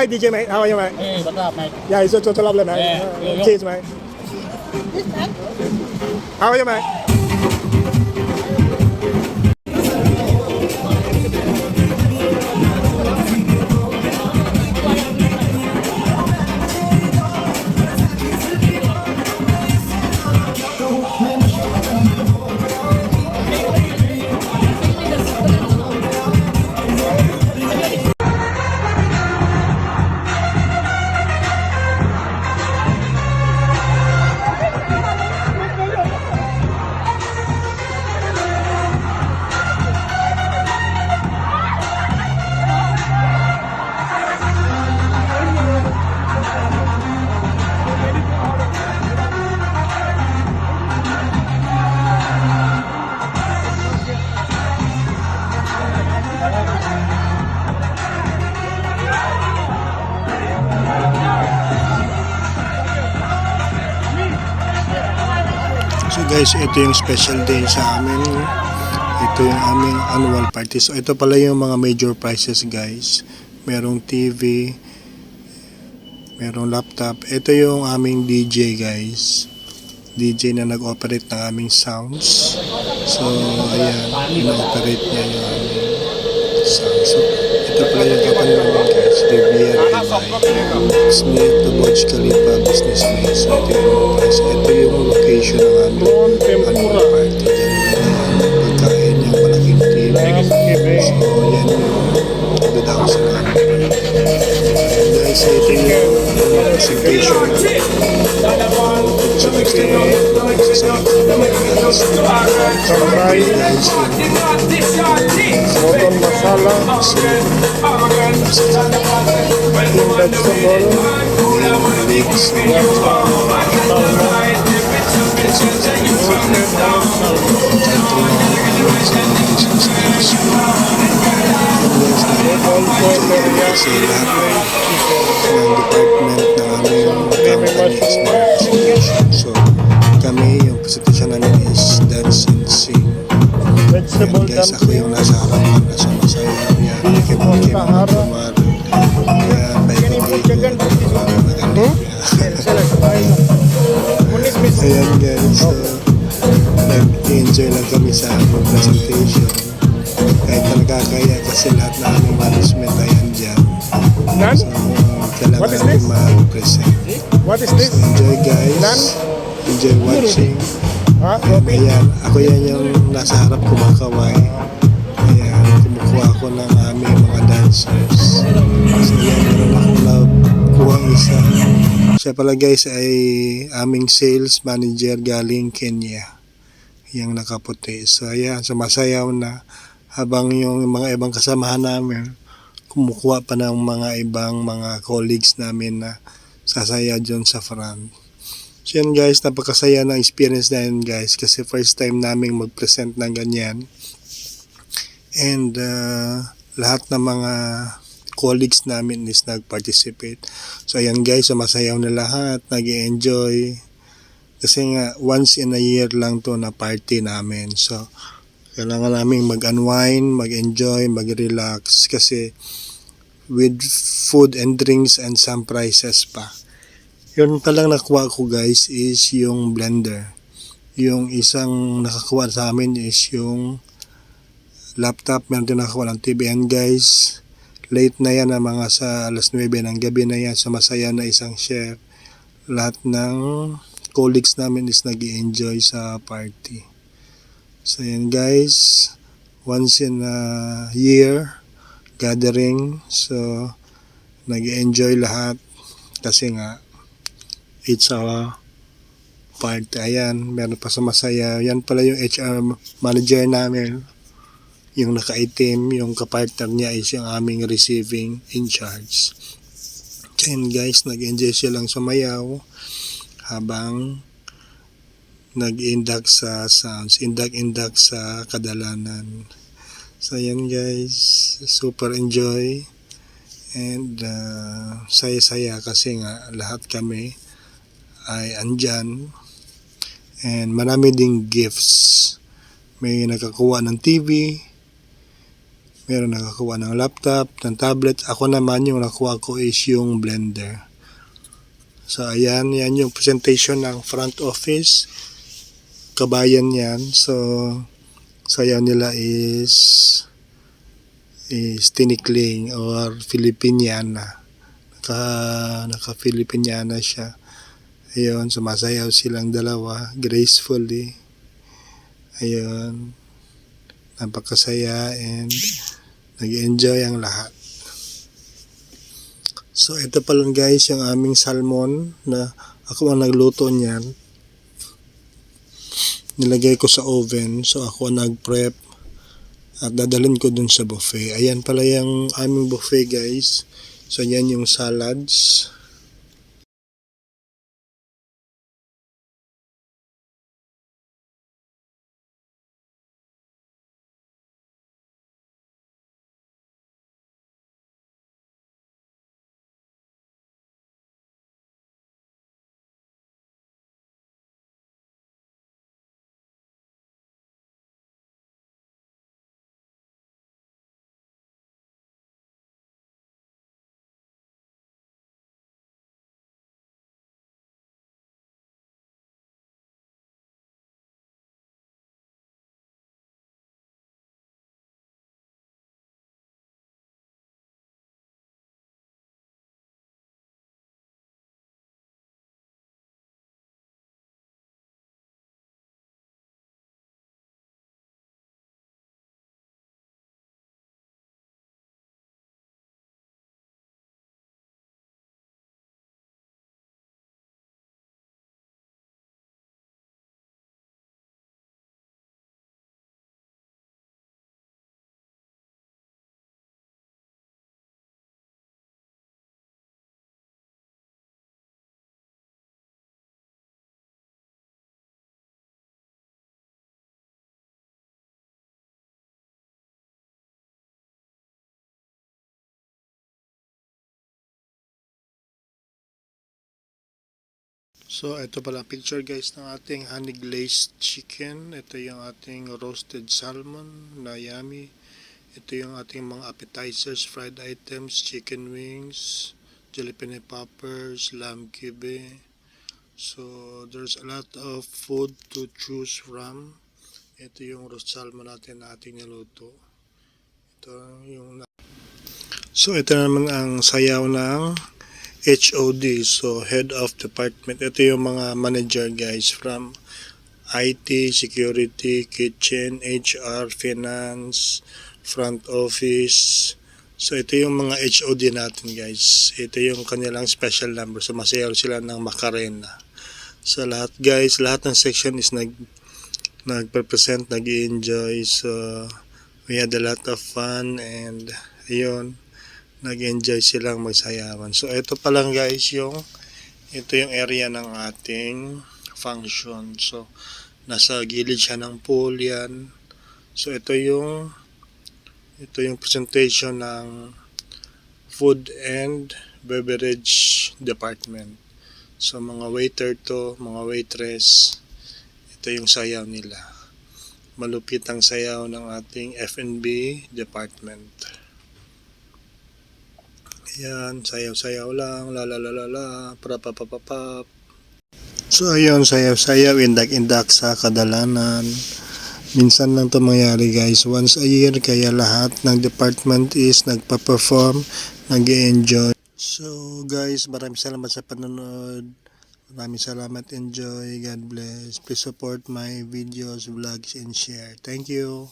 Hi DJ mate, how are you mate? Hey, what's up, mate? Yeah, it's total love mate. Yeah. Cheers mate. How are you mate? So guys, ito yung special day sa amin. Ito yung aming annual party. So ito pala yung mga major prizes guys. Merong TV, merong laptop. Ito yung aming DJ guys. DJ na nag-operate ng aming sounds. So ayan, ino-operate niya yung aming sounds. So ito pala yung company namin guys. Riviera It's near to Burj Khalifa Business Main. So ito yung price. Ito yung location ng aming annual party. Diyan pagkain yung malaking team. So yan yung bidaw sa namin. And guys, ito yung presentation sa next day. Sambay, moton masala, vegetable, Kasi lahat ng department ng aming company is mga presentation. So kami, yung presentation namin is dance and sing. vegetable Yan guys, ako yung nasa harapan, nasa masaya. Yan, kim-kim, kumar. Yan, paikot-ikot. Maganda. Ayan guys, so nag-enjoy lang kami sa aming presentation. Kahit na nagkakaya kasi lahat na aming management ay andyan. So kailangan namin mag-present. What is this? Enjoy guys. Enjoy watching. Ayan, ako yan yung nasa harap kumakaway. Ayan, kumukuha ako ng aming mga dancers. So yan, meron akong nakuha isa. Siya pala guys ay aming sales manager galing Kenya. Yung nakaputi. So ayan, sumasayaw na habang yung mga ibang kasamahan namin kumukuha pa ng mga ibang mga colleagues namin na sasaya dyan sa front. So yan guys, napakasaya ng experience na yun guys kasi first time naming mag-present ng ganyan. And lahat ng mga colleagues namin is nag-participate. So ayan guys, sumasayaw na lahat, nag-enjoy. Kasi nga, once in a year lang to na party namin. So, kailangan namin mag-unwind, mag-enjoy, mag-relax. Kasi with food and drinks and some prizes pa. Yun palang nakuha ko guys is yung blender. Yung isang nakakuha sa amin is yung laptop. Meron din nakakuha ng TV. And guys, late na yan na mga sa alas 9 ng gabi na yan. Sumasaya na isang chef. Lahat ng colleagues namin is nag-i-enjoy sa party. So yan guys, once in a year gathering. So nag-i-enjoy lahat kasi nga it's a party. Ayan, meron pa sa masaya. Yan pala yung HR manager namin. Yung naka-itim, yung kapartner niya is yung aming receiving in charge. Yan guys, nag-enjoy silang sumayaw habang nag-induct sa sounds, induct sa kadalanan. So yan guys, super enjoy and saya-saya kasi nga lahat kami ay andyan and marami ding gifts. May nakakuha ng TV, Meron nakakuha ng laptop, ng tablet. Ako naman yung nakuha ko is yung blender. So ayan, yan yung presentation ng front office. Kabayan yan. So sayaw nila is tinikling or Filipiniana. Naka-Filipiniana siya. Ayun, sumasayaw silang dalawa gracefully. Ayun, napakasaya and nag-enjoy ang lahat. So ito pa lang guys yung aming salmon na ako ang nagluto niyan. Nilagay ko sa oven, so ako ang nag-prep at dadalhin ko dun sa buffet. Ayan pala yung aming buffet guys. So yan yung salads. So ito pala picture guys ng ating honey glazed chicken. Ito yung ating roasted salmon na yummy. Ito yung ating mga appetizers, fried items, chicken wings, jalapeno poppers, lamb kibe. So there's a lot of food to choose from. Ito yung roast salmon natin na ating niluto. Ito yung So ito naman ang sayaw ng HOD, so Head of Department. Ito yung mga manager guys from IT, Security, Kitchen, HR, Finance, Front Office. So ito yung mga HOD natin guys. Ito yung kanilang special number. So masayaw sila ng Macarena. So lahat guys, lahat ng section is nag-represent, nag-enjoy. So we had a lot of fun and ayun, nag-enjoy silang magsayawan. So ito pa lang guys ito yung area ng ating function. So nasa gilid siya ng pool yan. So ito yung presentation ng food and beverage department. So mga waiter to, mga waitress, ito yung sayaw nila. Malupit ang sayaw ng ating F&B department. Ayan, sayaw-sayaw lang, la la la la la, prapapapapap. So ayun, sayaw-sayaw, indak-indak sa kadalanan. Minsan lang ito mangyari guys, once a year, kaya lahat ng department is nagpa-perform, nag-enjoy. So guys, maraming salamat sa panonood. Maraming salamat, enjoy, God bless. Please support my videos, vlogs, and share. Thank you.